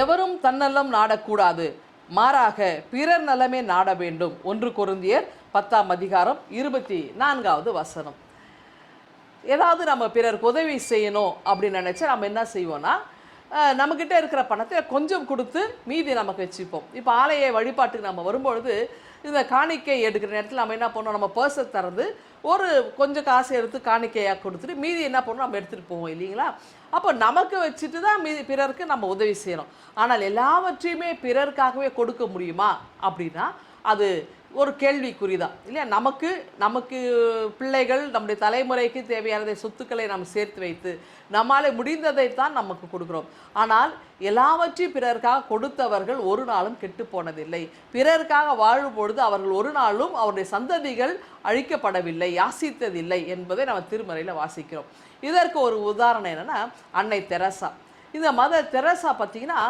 எவரும் தன்னலம் நாடக்கூடாது, மாறாக பிறர் நலமே நாட வேண்டும். 1 கொரிந்தியர் 10ஆம் அதிகாரம் 24வது வசனம். ஏதாவது நம்ம பிறருக்கு உதவி செய்யணும் அப்படின்னு நினச்சா நம்ம என்ன செய்வோம்னா, நம்மக்கிட்ட இருக்கிற பணத்தை கொஞ்சம் கொடுத்து மீதி நமக்கு வச்சுப்போம். இப்போ ஆலய வழிபாட்டுக்கு நம்ம வரும்பொழுது இந்த காணிக்கை எடுக்கிற நேரத்தில் நம்ம என்ன பண்ணோம், நம்ம பர்ஸை திறந்து ஒரு கொஞ்சம் காசு எடுத்து காணிக்கையாக கொடுத்துட்டு மீதி என்ன பண்ணணும், நம்ம எடுத்துகிட்டு போவோம் இல்லைங்களா. அப்போ நமக்கு வச்சுட்டு தான் மீதி பிறருக்கு நம்ம உதவி செய்யணும். ஆனால் எல்லாவற்றையுமே பிறருக்காகவே கொடுக்க முடியுமா அப்படின்னா அது ஒரு கேள்விக்குறி தான் இல்லையா. நமக்கு பிள்ளைகள், நம்முடைய தலைமுறைக்கு தேவையானதை சொத்துக்களை நாம் சேர்த்து வைத்து நம்மாலே முடிந்ததைத்தான் நமக்கு கொடுக்குறோம். ஆனால் எல்லாவற்றையும் பிறருக்காக கொடுத்தவர்கள் ஒரு நாளும் கெட்டு போனதில்லை. பிறருக்காக வாழும் பொழுது அவர்கள் ஒரு நாளும் அவருடைய சந்ததிகள் அழிக்கப்படவில்லை, யாசித்ததில்லை என்பதை நம்ம திருமறையில் வாசிக்கிறோம். இதற்கு ஒரு உதாரணம் என்னென்னா அன்னை தெரசா. இந்த மதர் தெரசா பார்த்திங்கன்னா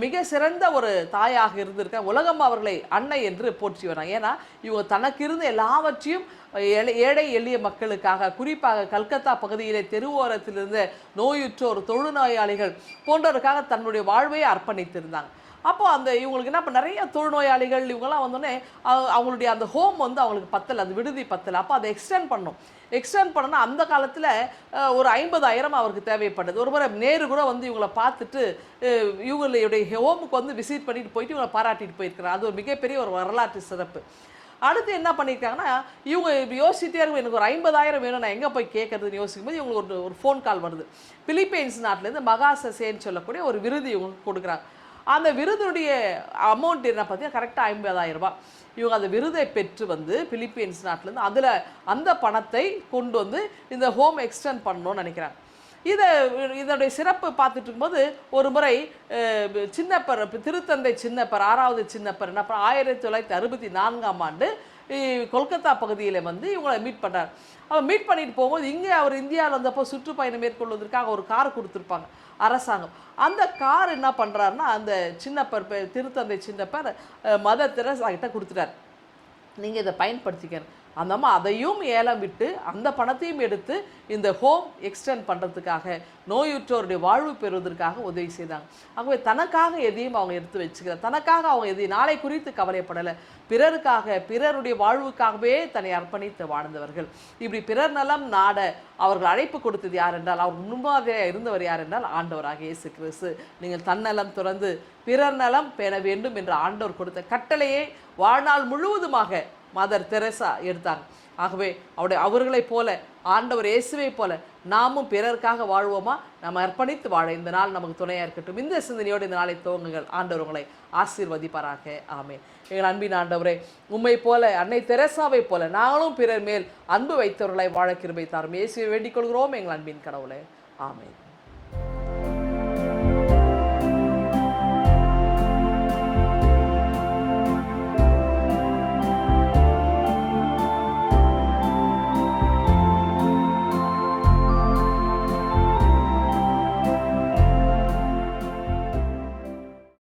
மிக சிறந்த ஒரு தாயாக இருந்திருக்காங்க. உலகம் அவர்களை அன்னை என்று போற்றி வராங்க. ஏன்னா இவங்க தனக்கு இருந்த எல்லாவற்றையும் ஏழை எளிய மக்களுக்காக, குறிப்பாக கல்கத்தா பகுதியிலே தெருவோரத்தில் இருந்த நோயுற்றோர், தொழுநோயாளிகள் போன்றவருக்காக தன்னுடைய வாழ்வையை அர்ப்பணித்திருந்தாங்க. அப்போ இவங்களுக்கு என்ன நிறைய தொழுநோயாளிகள் இவங்கெல்லாம் வந்தோடனே அவங்களுடைய அந்த ஹோம் அவங்களுக்கு பத்தலை, அந்த விடுதி பத்தலை. அப்போ அதை எக்ஸ்டெண்ட் பண்ணோன்னா அந்த காலத்தில் ஒரு 50,000 அவருக்கு தேவைப்பட்டது. ஒரு முறை நேரு கூட இவங்களை பார்த்துட்டு இவங்களுடைய ஹோமுக்கு விசிட் பண்ணிட்டு போயிட்டு இவங்களை பாராட்டிட்டு போயிருக்கிறாங்க. அது ஒரு மிகப்பெரிய ஒரு வரலாற்று சிறப்பு. அடுத்து என்ன பண்ணியிருக்காங்கன்னா, இவங்க யோசிச்சுட்டே இருக்கும், எனக்கு ஒரு 50,000 வேணும், நான் எங்கே போய் கேட்கறதுன்னு யோசிக்கும்போது இவங்களுக்கு ஒரு ஃபோன் கால் வருது. பிலிப்பைன்ஸ் நாட்டிலேருந்து மகாசசேன்னு சொல்லக்கூடிய ஒரு விருது இவங்களுக்கு கொடுக்குறாங்க. அந்த விருதுடைய அமௌண்ட் என்ன பார்த்தீங்கன்னா கரெக்டாக 50,000 ரூபாய். இவங்க அந்த விருதை பெற்று பிலிப்பைன்ஸ் நாட்டிலேருந்து அந்த பணத்தை கொண்டு இந்த ஹோம் எக்ஸ்டெண்ட் பண்ணணும்னு நினைக்கிறாங்க. இதனுடைய சிறப்பு பார்த்துட்டு இருக்கும்போது ஒரு முறை சின்னப்பர், திருத்தந்தை சின்னப்பர், 6வது சின்னப்பர் என்ன 1964ஆம் ஆண்டு கொல்கத்தா பகுதியில் இவங்களை மீட் பண்ணுறார். அவர் மீட் பண்ணிட்டு போகும்போது இங்கே அவர் இந்தியாவில் வந்தப்போ சுற்றுப்பயணம் மேற்கொள்வதற்காக ஒரு கார் கொடுத்துருப்பாங்க அரசாங்கம். அந்த கார் என்ன பண்ணுறாருன்னா, அந்த சின்னப்பர் திருத்தந்தை சின்னப்பர் மதர் தெரசா கிட்ட கொடுத்துட்டார், நீங்கள் இதை பயன்படுத்திக்கணும். அந்த அம்மா அதையும் ஏலம் விட்டு அந்த பணத்தையும் எடுத்து இந்த ஹோம் எக்ஸ்டெண்ட் பண்ணுறதுக்காக, நோயுற்றோருடைய வாழ்வு பெறுவதற்காக உதவி செய்தாங்க. ஆகவே தனக்காக எதையும் அவங்க எடுத்து வச்சுக்கிறார், தனக்காக அவங்க எதையும் நாளை குறித்து கவலைப்படலை, பிறருக்காக, பிறருடைய வாழ்வுக்காகவே தன்னை அர்ப்பணித்து வாழ்ந்தவர்கள். இப்படி பிறர் நலம் நாட அவர்கள் அழைப்பு கொடுத்தது யார் என்றால், அவர் முன்மாதிரியாக இருந்தவர் யார் என்றால் ஆண்டவராக இயேசு கிறிஸ்து. நீங்கள் தன்னலம் துறந்து பிறர் நலம் பெற வேண்டும் என்று ஆண்டவர் கொடுத்த கட்டளையை வாழ்நாள் முழுவதுமாக மதர் தெரசா எடுத்தாங்க. ஆகவே அவர்களைப் போல, ஆண்டவர் இயேசுவை போல நாமும் பிறருக்காக வாழ்வோமா, நம்ம அர்ப்பணித்து வாழ இந்த நாள் நமக்கு துணையாக இருக்கட்டும். இந்த சிந்தனையோடு இந்த நாளை துவங்குங்கள். ஆண்டவர் உங்களை ஆசீர்வதிப்பாராக. ஆமென். எங்கள் அன்பின் ஆண்டவரே, உம்மை போல, அன்னை தெரசாவை போல நாங்களும் பிறர் மேல் அன்பு வைத்தவர்களாய் வாழ கிருபை தாரும். இயேசுவை வேண்டிக் கொள்கிறோம் எங்கள் அன்பின் கடவுளே. ஆமென்.